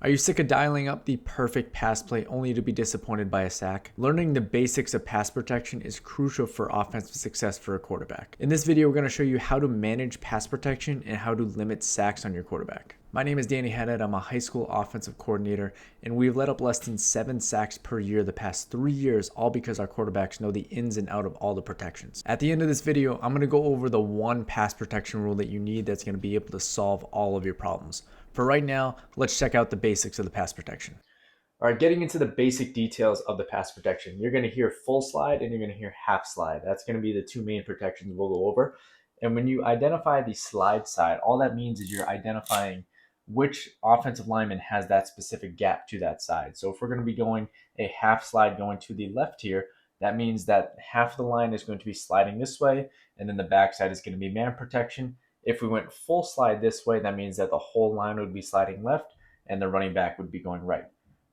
Are you sick of dialing up the perfect pass play only to be disappointed by a sack? Learning the basics of pass protection is crucial for offensive success for a quarterback. In this video, we're going to show you how to manage pass protection and how to limit sacks on your quarterback. My name is Danny Haddad. I'm a high school offensive coordinator, and we've let up less than 7 sacks per year the past 3 years, all because our quarterbacks know the ins and out of all the protections. At the end of this video, I'm going to go over the one pass protection rule that you need that's going to be able to solve all of your problems. For right now, let's check out the basics of the pass protection. All right, getting into the basic details of the pass protection, you're going to hear full slide and you're going to hear half slide. That's going to be the two main protections we'll go over. And when you identify the slide side, all that means is you're identifying which offensive lineman has that specific gap to that side. So if we're going to be going a half slide going to the left here, that means that half the line is going to be sliding this way, and then the backside is going to be man protection. If we went full slide this way, that means that the whole line would be sliding left and the running back would be going right.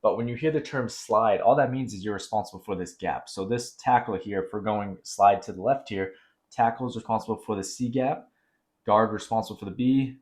But when you hear the term slide, all that means is you're responsible for this gap. So this tackle here, if we're going slide to the left here, tackle is responsible for the C gap, guard responsible for the B,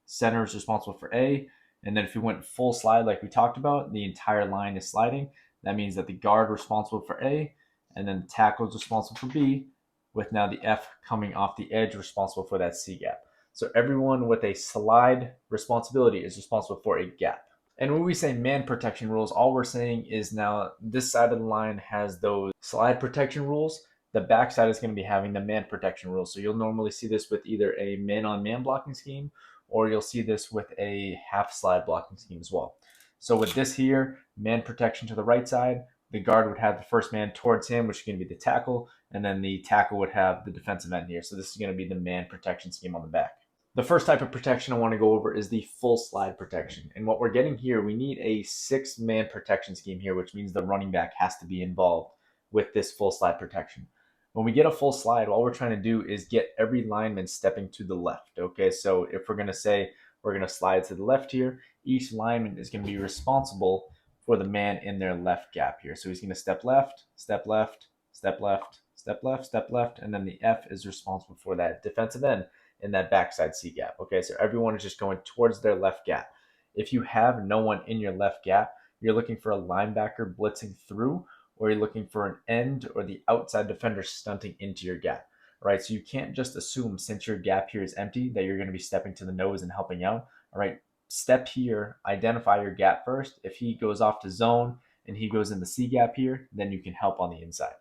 center is responsible for A. And then if we went full slide like we talked about, the entire line is sliding. That means that the guard responsible for A, and then the tackle is responsible for B, with now the F coming off the edge responsible for that C gap. So everyone with a slide responsibility is responsible for a gap. And when we say man protection rules, all we're saying is now this side of the line has those slide protection rules. The back side is going to be having the man protection rules. So you'll normally see this with either a man-on-man blocking scheme, or you'll see this with a half slide blocking scheme as well. So with this here, man protection to the right side, the guard would have the first man towards him, which is going to be the tackle, and then the tackle would have the defensive end here. So this is going to be the man protection scheme on the back. The first type of protection I want to go over is the full slide protection. And what we're getting here, we need a 6-man protection scheme here, which means the running back has to be involved with this full slide protection. When we get a full slide, all we're trying to do is get every lineman stepping to the left. Okay, so if we're going to say we're going to slide to the left here, each lineman is going to be responsible for the man in their left gap here. So he's going to step left, step left, step left, step left, step left, and then the F is responsible for that defensive end in that backside C gap. Okay, so everyone is just going towards their left gap. If you have no one in your left gap, you're looking for a linebacker blitzing through, or you're looking for an end or the outside defender stunting into your gap. All right, so you can't just assume since your gap here is empty that you're going to be stepping to the nose and helping out. All right, step here, identify your gap first. If he goes off to zone and he goes in the C gap here, then you can help on the inside.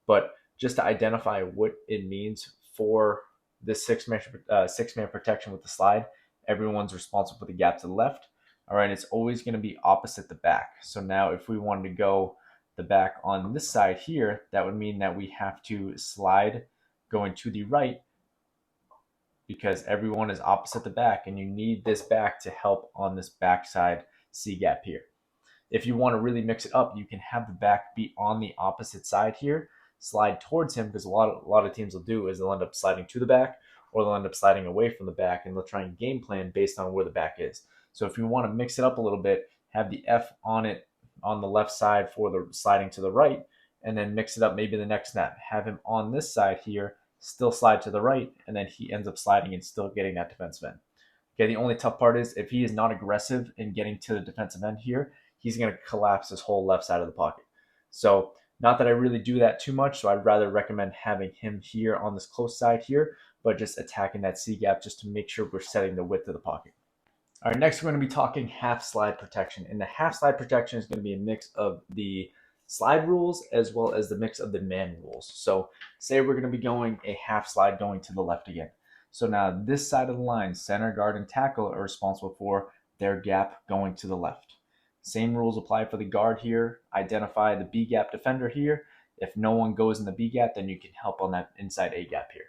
But just to identify what it means for this six-man protection with the slide, everyone's responsible for the gap to the left. All right, it's always going to be opposite the back. So now if we wanted to go the back on this side here, that would mean that we have to slide going to the right because everyone is opposite the back, and you need this back to help on this backside C gap here. If you want to really mix it up, you can have the back be on the opposite side here, slide towards him, because a lot of teams will do is they'll end up sliding to the back, or they'll end up sliding away from the back, and they'll try and game plan based on where the back is. So if you want to mix it up a little bit, have the F on it on the left side for the sliding to the right, and then mix it up maybe the next snap. Have him on this side here, still slide to the right, and then he ends up sliding and still getting that defensive end. Okay, the only tough part is if he is not aggressive in getting to the defensive end here, he's going to collapse this whole left side of the pocket. So not that I really do that too much, so I'd rather recommend having him here on this close side here, but just attacking that C gap just to make sure we're setting the width of the pocket. All right, next we're going to be talking half slide protection. And the half slide protection is going to be a mix of the slide rules as well as the mix of the man rules. So say we're going to be going a half slide going to the left again. So now this side of the line, center, guard, and tackle are responsible for their gap going to the left. Same rules apply for the guard here. Identify the B gap defender here. If no one goes in the B gap, then you can help on that inside A gap here.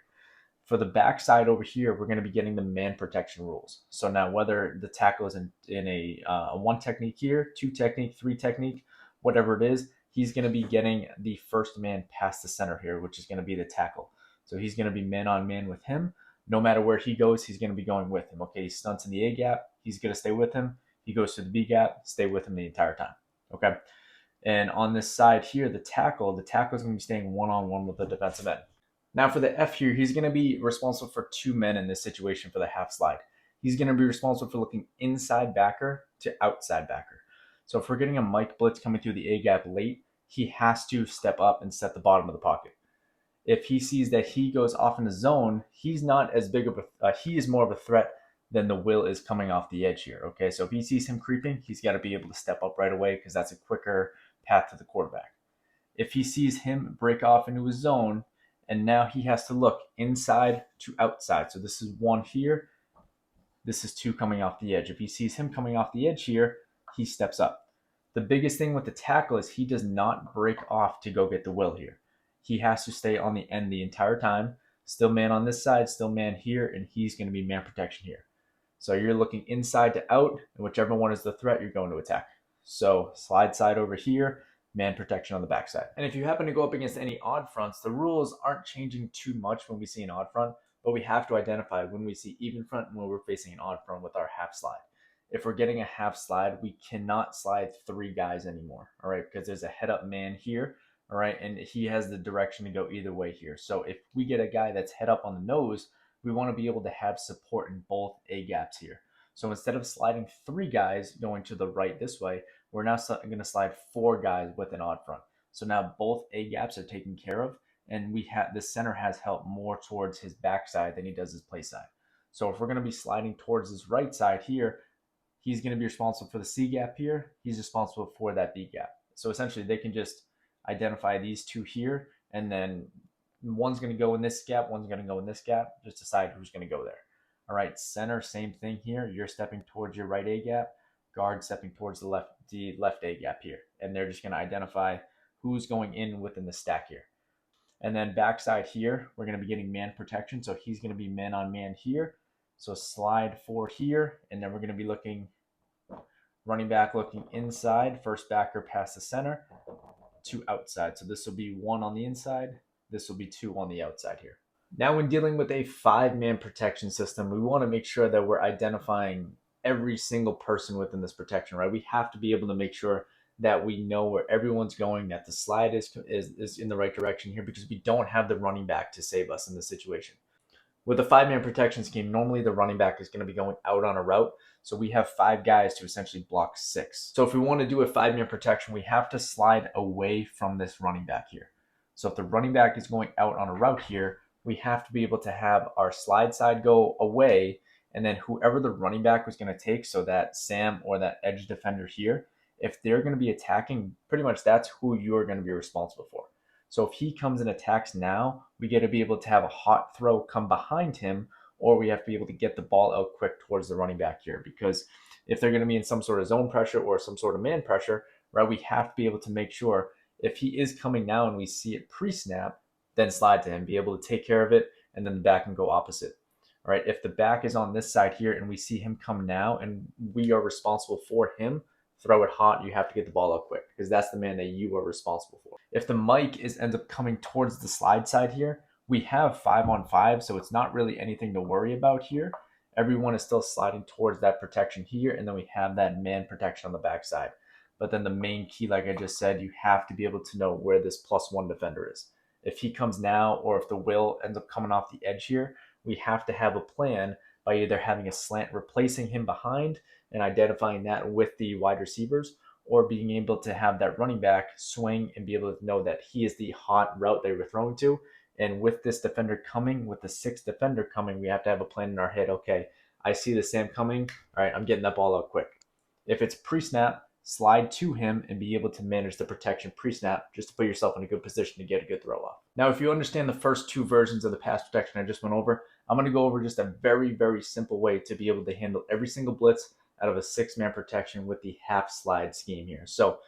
For the backside over here, we're going to be getting the man protection rules. So now whether the tackle is in a 1 technique here, 2 technique, 3 technique, whatever it is, he's going to be getting the first man past the center here, which is going to be the tackle. So he's going to be man on man with him. No matter where he goes, he's going to be going with him. Okay, he stunts in the A gap, he's going to stay with him. He goes to the B gap, stay with him the entire time. Okay. And on this side here, the tackle is going to be staying one-on-one with the defensive end. Now for the F here, he's going to be responsible for 2 men in this situation for the half slide. he's going to be responsible for looking inside backer to outside backer. So if we're getting a Mike blitz coming through the A gap late, he has to step up and set the bottom of the pocket. If he sees that he goes off in the zone, he's not as big of a, he is more of a threat than the will is coming off the edge here. Okay, so if he sees him creeping, he's got to be able to step up right away because that's a quicker path to the quarterback. If he sees him break off into his zone, and now he has to look inside to outside. So this is one here. This is two coming off the edge. If he sees him coming off the edge here, he steps up. The biggest thing with the tackle is he does not break off to go get the will here. He has to stay on the end the entire time. Still man on this side, still man here, and he's going to be man protection here. So you're looking inside to out, and whichever one is the threat, you're going to attack. So slide side over here, man protection on the backside. And if you happen to go up against any odd fronts, the rules aren't changing too much when we see an odd front, but we have to identify when we see even front and when we're facing an odd front with our half slide. If we're getting a half slide, we cannot slide three guys anymore, all right, because there's a head up man here, all right, and he has the direction to go either way here. So if we get a guy that's head up on the nose, we want to be able to have support in both A gaps here. So instead of sliding three guys going to the right this way, we're now going to slide four guys with an odd front. So now both A gaps are taken care of, and we have the center has help more towards his backside than he does his play side. So if we're going to be sliding towards his right side here, he's going to be responsible for the C gap here. He's responsible for that B gap. So essentially they can just identify these two here, and then one's going to go in this gap, one's going to go in this gap, just decide who's going to go there. All right, center, same thing here. You're stepping towards your right A gap, guard stepping towards the left A gap here. And they're just going to identify who's going in within the stack here. And then backside here, we're going to be getting man protection. So he's going to be man on man here. So slide forward here, and then we're going to be looking running back looking inside, first backer past the center to outside. So this will be one on the inside. This will be two on the outside here. Now, when dealing with a 5-man protection system, we want to make sure that we're identifying every single person within this protection, right? We have to be able to make sure that we know where everyone's going, that the slide is in the right direction here, because we don't have the running back to save us in this situation. With a 5-man protection scheme, normally the running back is going to be going out on a route. So we have 5 guys to essentially block 6. So if we want to do a 5-man protection, we have to slide away from this running back here. So if the running back is going out on a route here, we have to be able to have our slide side go away, and then whoever the running back was going to take, so that Sam or that edge defender here, if they're going to be attacking, pretty much that's who you're going to be responsible for. So if he comes and attacks now, we got to be able to have a hot throw come behind him, or we have to be able to get the ball out quick towards the running back here, because if they're going to be in some sort of zone pressure or some sort of man pressure, right, we have to be able to make sure if he is coming now and we see it pre-snap, then slide to him, be able to take care of it, and then the back can go opposite. All right, if the back is on this side here and we see him come now and we are responsible for him, throw it hot. You have to get the ball out quick because that's the man that you are responsible for. If the mic ends up coming towards the slide side here, we have 5-on-5, so it's not really anything to worry about here. Everyone is still sliding towards that protection here, and then we have that man protection on the backside. But then the main key, like I just said, you have to be able to know where this +1 defender is. If he comes now, or if the will ends up coming off the edge here, we have to have a plan by either having a slant replacing him behind and identifying that with the wide receivers, or being able to have that running back swing and be able to know that he is the hot route they were throwing to. And with this defender coming, with the 6th defender coming, we have to have a plan in our head. Okay, I see the Sam coming. All right, I'm getting that ball out quick. If it's pre-snap, slide to him and be able to manage the protection pre-snap just to put yourself in a good position to get a good throw off. Now, if you understand the first 2 versions of the pass protection I just went over, I'm going to go over just a very, very simple way to be able to handle every single blitz out of a 6-man protection with the half slide scheme here. So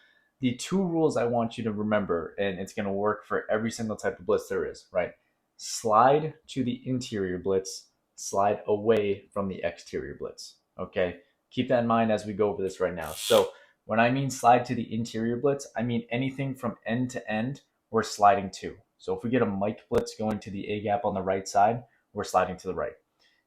the 2 rules I want you to remember, and it's going to work for every single type of blitz there is, right? Slide to the interior blitz, slide away from the exterior blitz. Okay, keep that in mind as we go over this right now. So when I mean slide to the interior blitz, I mean anything from end to end, we're sliding to. So if we get a Mike blitz going to the A gap on the right side, we're sliding to the right.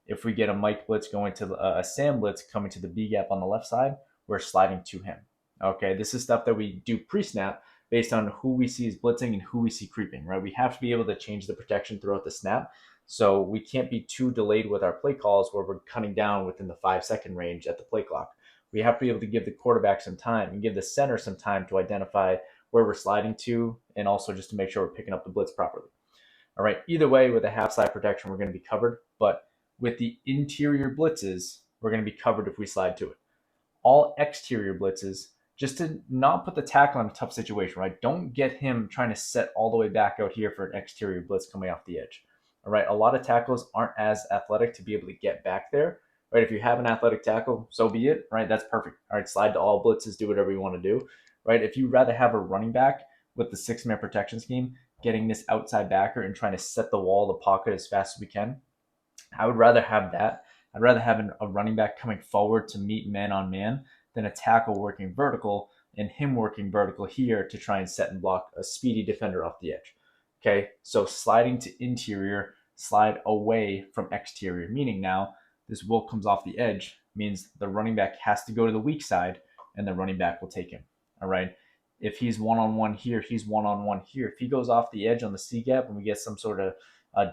If we get a Mike blitz going to a Sam blitz coming to the B gap on the left side, we're sliding to him. Okay, this is stuff that we do pre-snap based on who we see is blitzing and who we see creeping, right? We have to be able to change the protection throughout the snap So we can't be too delayed with our play calls where we're cutting down within the 5 second range at the play clock. We have to be able to give the quarterback some time and give the center some time to identify where we're sliding to, and also just to make sure we're picking up the blitz properly. All right, either way, with a half slide protection, we're going to be covered. But with the interior blitzes, we're going to be covered if we slide to it. All exterior blitzes, just to not put the tackle in a tough situation, right? Don't get him trying to set all the way back out here for an exterior blitz coming off the edge. All right, a lot of tackles aren't as athletic to be able to get back there, right? If you have an athletic tackle, so be it, right? That's perfect. All right, slide to all blitzes, do whatever you want to do, right? If you rather have a running back with the 6-man protection scheme, getting this outside backer and trying to set the wall, the pocket as fast as we can, I would rather have that. I'd rather have a running back coming forward to meet man on man than a tackle working vertical and him working vertical here to try and set and block a speedy defender off the edge. Okay, so sliding to interior, slide away from exterior, meaning now this will comes off the edge, means the running back has to go to the weak side and the running back will take him. All right. If he's one-on-one here, he's one-on-one here. If he goes off the edge on the C gap and we get some sort of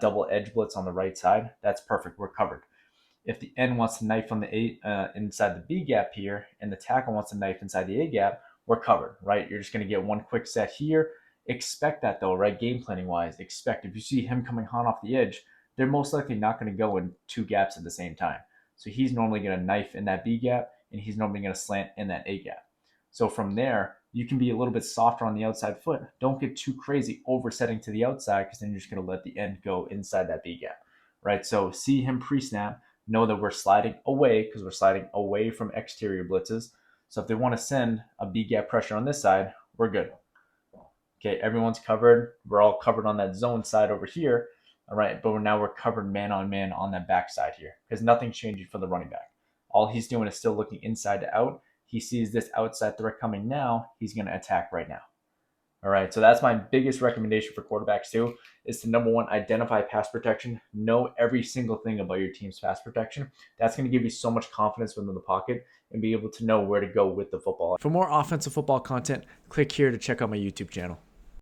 double edge blitz on the right side, that's perfect. We're covered. If the end wants to knife on the inside the B gap here, and the tackle wants to knife inside the A gap, we're covered, right? You're just going to get one quick set here. Expect that though, right? Game planning wise, expect if you see him coming hot off the edge, they're most likely not going to go in 2 gaps at the same time. So he's normally going to knife in that B gap, and he's normally going to slant in that A gap. So from there, you can be a little bit softer on the outside foot. Don't get too crazy oversetting to the outside, because then you're just going to let the end go inside that B gap, right? So see him pre-snap, know that we're sliding away because we're sliding away from exterior blitzes. So if they want to send a B gap pressure on this side, we're good. Okay, everyone's covered. We're all covered on that zone side over here. All right, but now we're covered man on man on that back side here because nothing's changing for the running back. All he's doing is still looking inside to out. He sees this outside threat coming now. He's going to attack right now. All right, so that's my biggest recommendation for quarterbacks too, is to number one, identify pass protection. Know every single thing about your team's pass protection. That's going to give you so much confidence within the pocket and be able to know where to go with the football. For more offensive football content, click here to check out my YouTube channel.